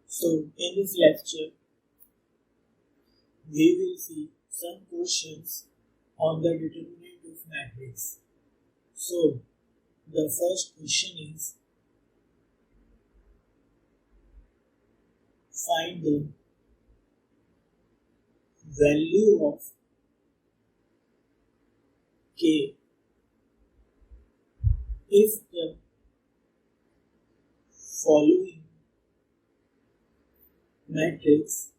So in this lecture, we will see some questions on the determinant of matrix. So the first question is, find the value of K if the following matrices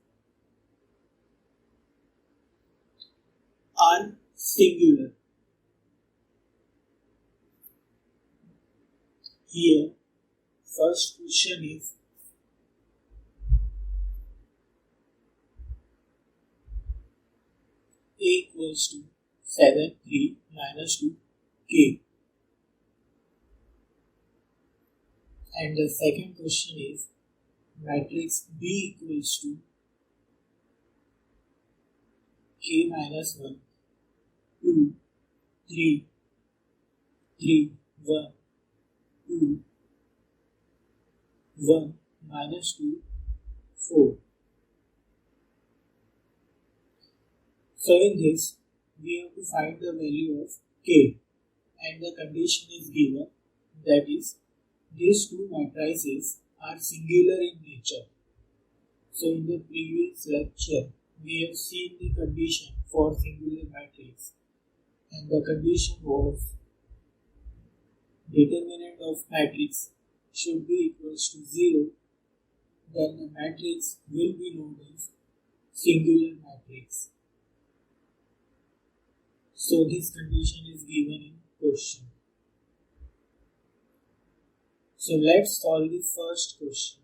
are singular. Here, first question is, A equals to 7, 3, minus 2, K. And the second question is, matrix B equals to K minus 1, 2, 3, 3, 1, 2, 1, minus 2, 4. So in this, we have to find the value of K, and the condition is given, that is, these two matrices are singular in nature. So in the previous lecture, we have seen the condition for singular matrix, and the condition was determinant of matrix should be equals to 0, then the matrix will be known as singular matrix. So this condition is given in question. So let's solve the first question.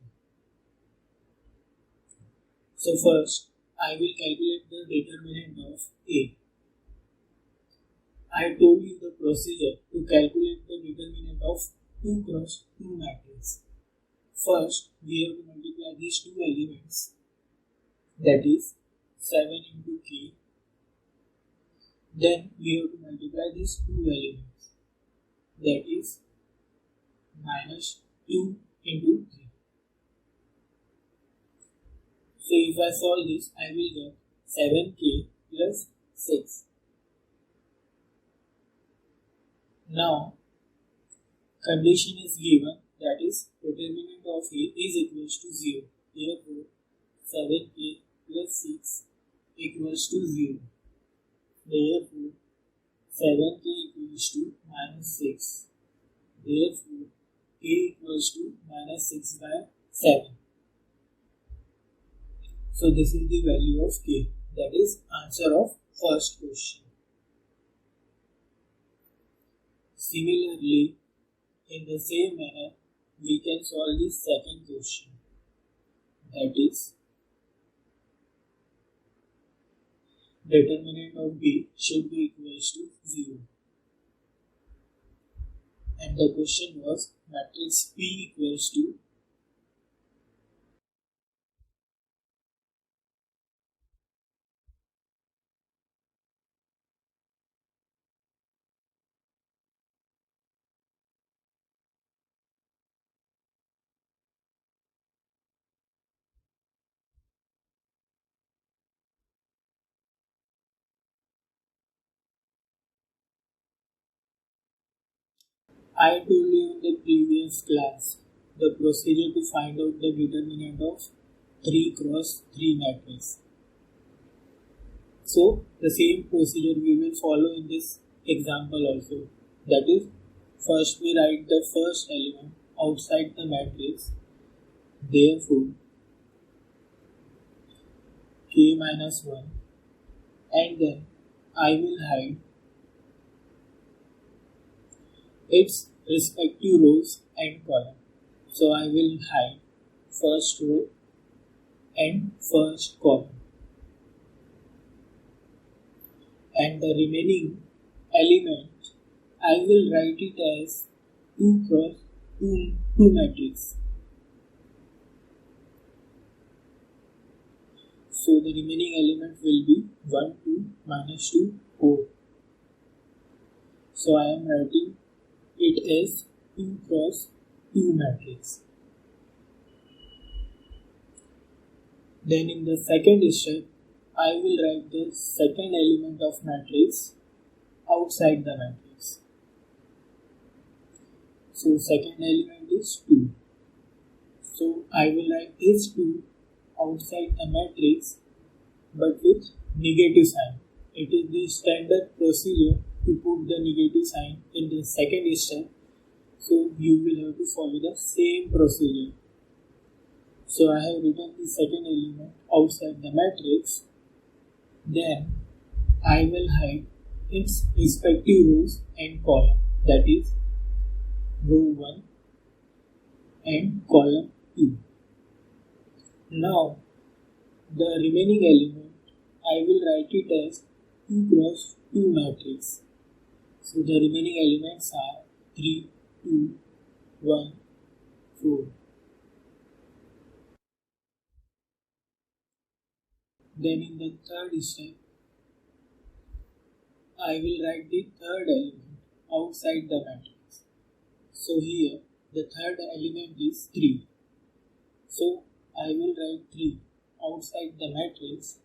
So first, I will calculate the determinant of A. I told you the procedure to calculate the determinant of 2 cross 2 matrix. First, we have to multiply these two elements, that is 7 into K. Then we have to multiply these two elements, that is minus 2 into 3. So if I solve this, I will get 7K plus 6. Now, condition is given, that is determinant of A is equals to 0. Therefore, 7K plus 6 equals to 0. Therefore, 7K equals to minus 6. Therefore, K equals to minus 6 by 7. So this is the value of K. That is answer of first question. Similarly, in the same manner, we can solve the second question. That is, determinant of B should be equals to 0. And the question was, matrix P equals to I told you in the previous class the procedure to find out the determinant of 3 cross 3 matrix. So the same procedure we will follow in this example also. That is, first we write the first element outside the matrix. Therefore, K minus 1, and then I will hide its respective rows and column. So I will hide first row and first column, and the remaining element I will write it as 2 cross 2 matrix. So the remaining element will be 1, 2, minus 2, 4. So I am writing it as 2 cross 2 matrix. Then in the second step, I will write the second element of matrix outside the matrix. So second element is 2. So I will write this 2 outside the matrix but with negative sign. It is the standard procedure to put the negative sign in the second step. So you will have to follow the same procedure. So I have written the second element outside the matrix. Then I will hide its respective rows and column, that is row 1 and column 2. Now the remaining element I will write it as 2 cross 2 matrix. So the remaining elements are 3, 2, 1, 4. Then in the third step, I will write the third element outside the matrix. So here the third element is 3. So I will write 3 outside the matrix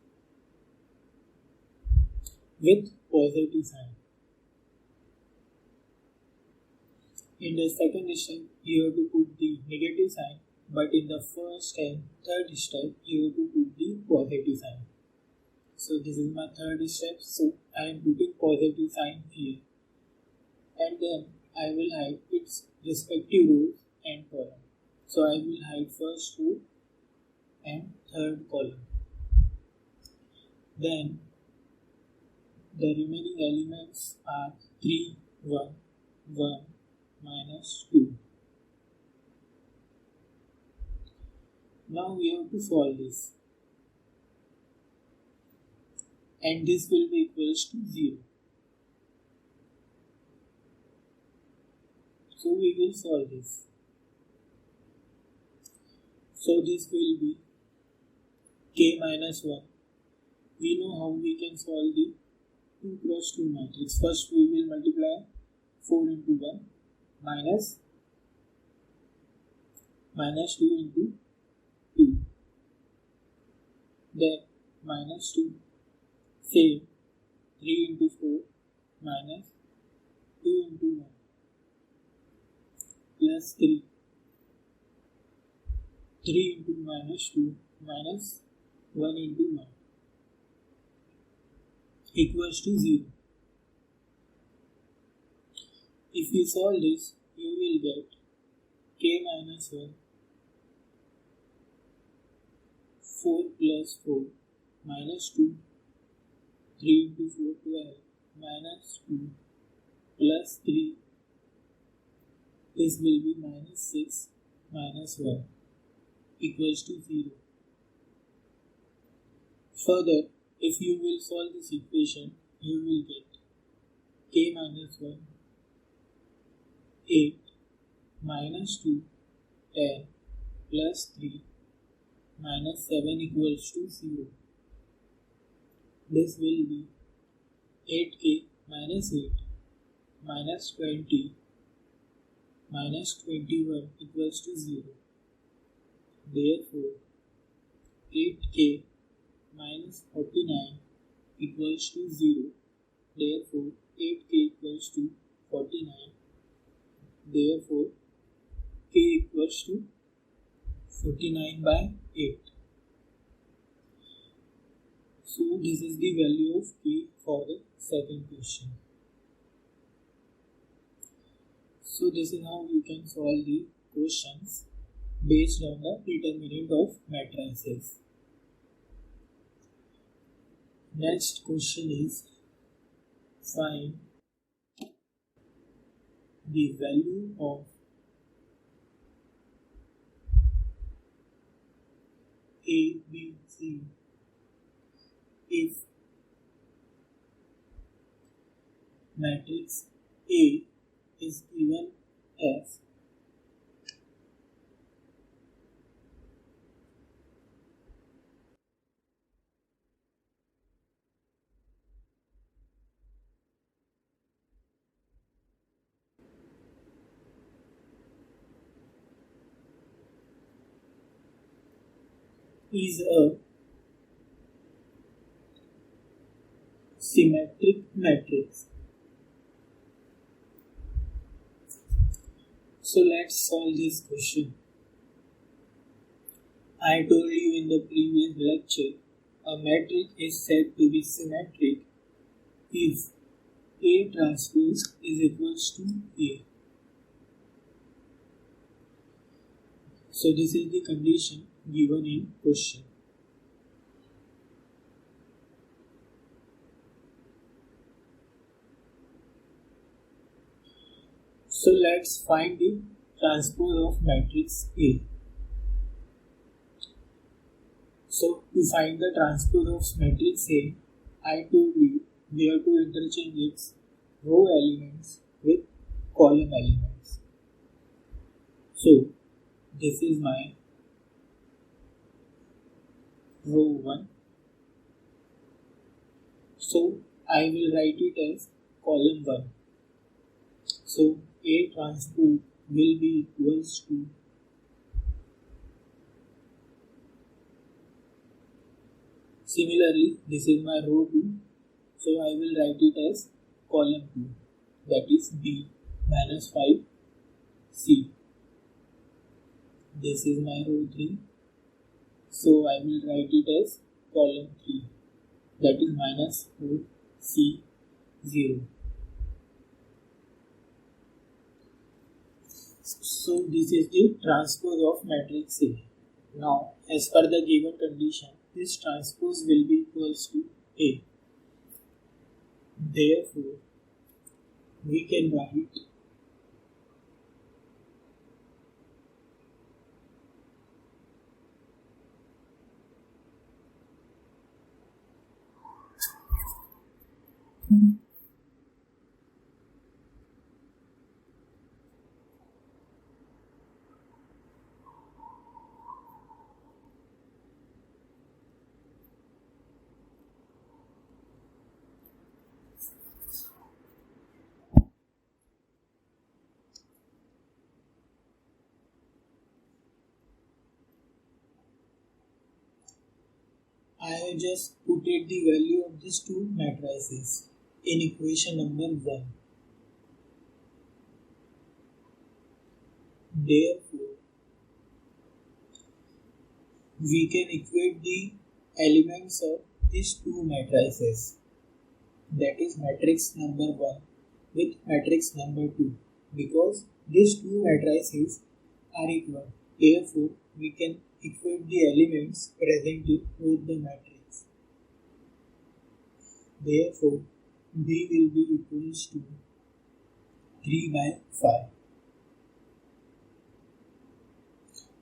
with positive sign. In the second step, you have to put the negative sign, but in the first and third step, you have to put the positive sign. So this is my third step, so I am putting positive sign here. And then I will hide its respective rows and column. So I will hide first row and third column. Then the remaining elements are 3, 1, 1, minus 2. Now we have to solve this. And this will be equals to 0. So we will solve this. So this will be k minus 1. We know how we can solve the 2 cross 2 matrix. First we will multiply 4 into 1 minus 2 into 2. Then minus 2. Same 3 into 4 minus 2 into 1 plus 3. 3 into minus 2 minus 1 into 1 equals to 0. If you solve this, you will get k minus 1, 4 plus 4 minus 2, 3 into 4, 12, minus 2 plus 3. This will be minus 6 minus 1 equals to 0. Further, if you will solve this equation, you will get k minus 1, 8 minus 2, 10 plus 3 minus 7 equals to 0. This will be 8k minus 8 minus 20 minus 21 equals to 0. Therefore, 8k minus 49 equals to 0. Therefore, 8k equals to 49. Therefore, k equals to 49 by 8. So, this is the value of k for the second question. So, this is how you can solve the questions based on the determinant of matrices. Next question is, find the value of A, B, C if matrix A is given as is a symmetric matrix. So let's solve this question. I told you in the previous lecture, a matrix is said to be symmetric if A transpose is equals to A. So this is the condition given in question. So let's find the transpose of matrix A. So to find the transpose of matrix A, I told you we have to interchange its row elements with column elements. So this is my row 1. So I will write it as column 1. So A transpose will be equals to similarly, this is my row 2, so I will write it as column 2, that is B minus 5C. This is my row 3, so I will write it as column 3, that is minus 4C0. So this is the transpose of matrix A. Now, as per the given condition, this transpose will be equals to A. Therefore, we can write I have just put the value of these two matrices in equation number 1. Therefore, we can equate the elements of these two matrices, that is matrix number 1 with matrix number 2, because these two matrices are equal. Therefore, we can equate the elements present in both the matrix. Therefore, B will be equals to 3 by 5.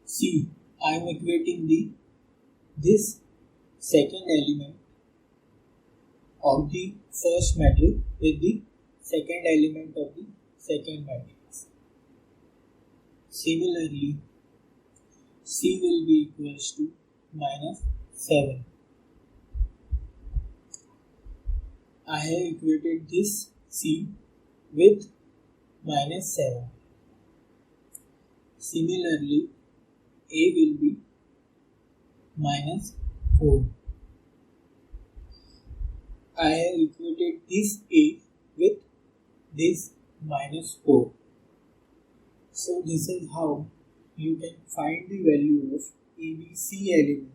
See, I am equating this second element of the first matrix with the second element of the second matrix. Similarly, C will be equals to minus 7. I have equated this C with minus 7. Similarly, A will be minus 4. I have equated this A with this minus 4. So this is how you can find the value of ABC element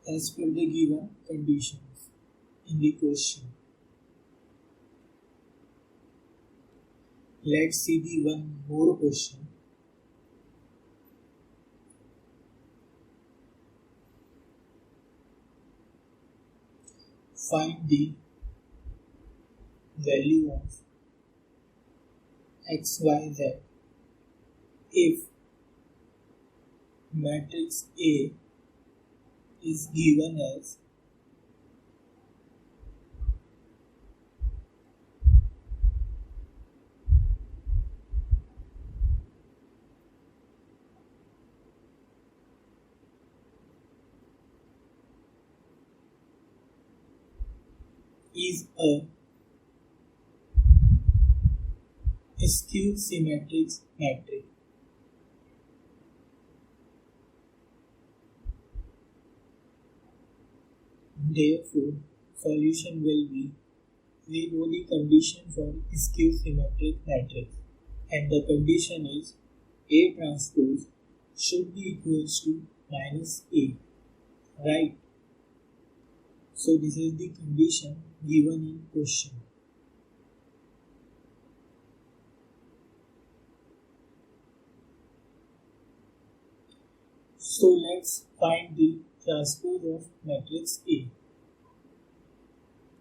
as per the given conditions in the question. Let's see the one more question. Find the value of XYZ if matrix A is given as a skew symmetric matrix. Therefore, solution will be, we know the condition for skew symmetric matrix, and the condition is A transpose should be equals to minus A, right? So this is the condition given in question. So let's find the transpose of matrix A.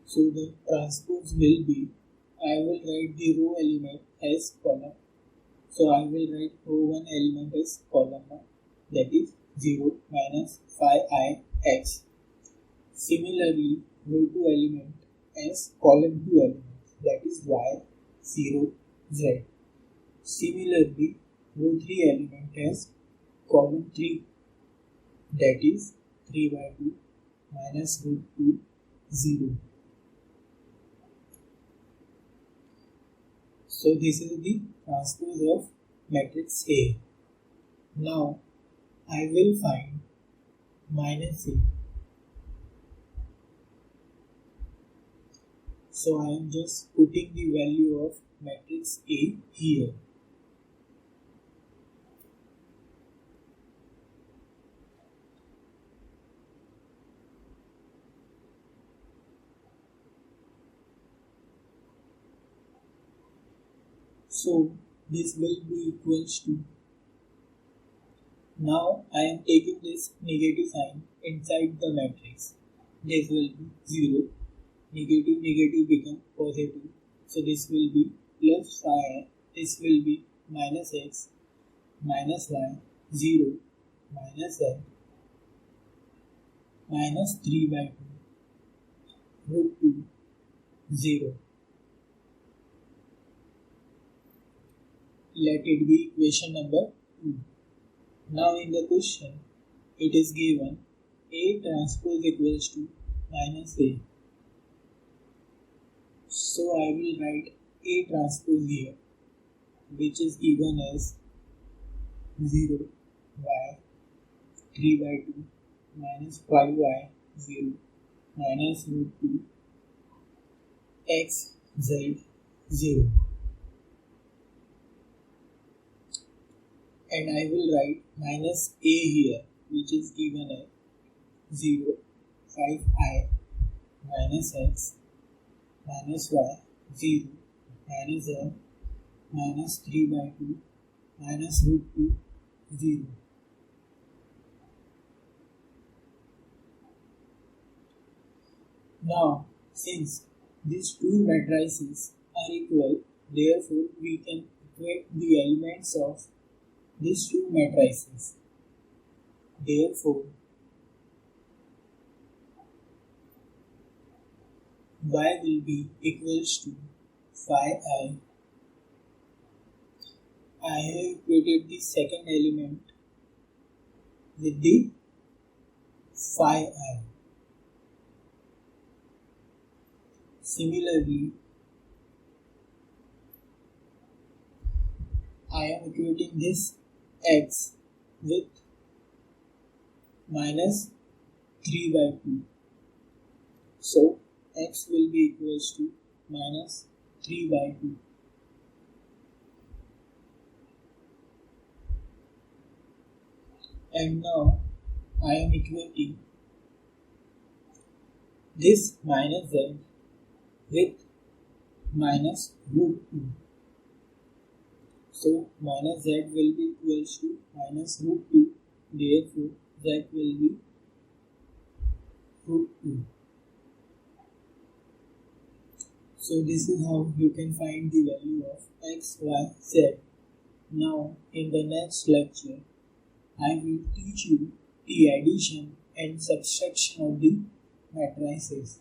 So the transpose will be, I will write the row element as column. So I will write row 1 element as column 1, that is 0 minus phi I x. Similarly, row 2 element as column 2 elements, that is y 0 z. Similarly, row 3 element as column 3, that is 3 by 2 minus root 2 0. So this is the transpose of matrix A. Now I will find minus A. So I am just putting the value of matrix A here. So this will be equals to, now I am taking this negative sign inside the matrix. This will be 0, negative become positive. So this will be plus phi, this will be minus x, minus y, 0, minus z, minus 3 by 2, root 2, 0. Let it be equation number 2. Now in the question, it is given A transpose equals to minus A. So I will write A transpose here, which is given as 0 y 3 by 2 minus 5y 0 minus root 2 x z 0. And I will write minus A here, which is given as 0, 5i minus x minus y 0 minus z minus 3 by 2 minus root 2 0. Now since these two matrices are equal, therefore we can equate the elements of these two matrices. Therefore, y will be equals to phi I. I have equated the second element with the phi I. Similarly, I am equating this x with minus 3 by 2. So x will be equals to minus 3 by 2. And now I am equating this minus z with minus root 2. So minus z will be equals to minus root 2, therefore z will be root 2. So this is how you can find the value of x, y, z. Now in the next lecture, I will teach you the addition and subtraction of the matrices.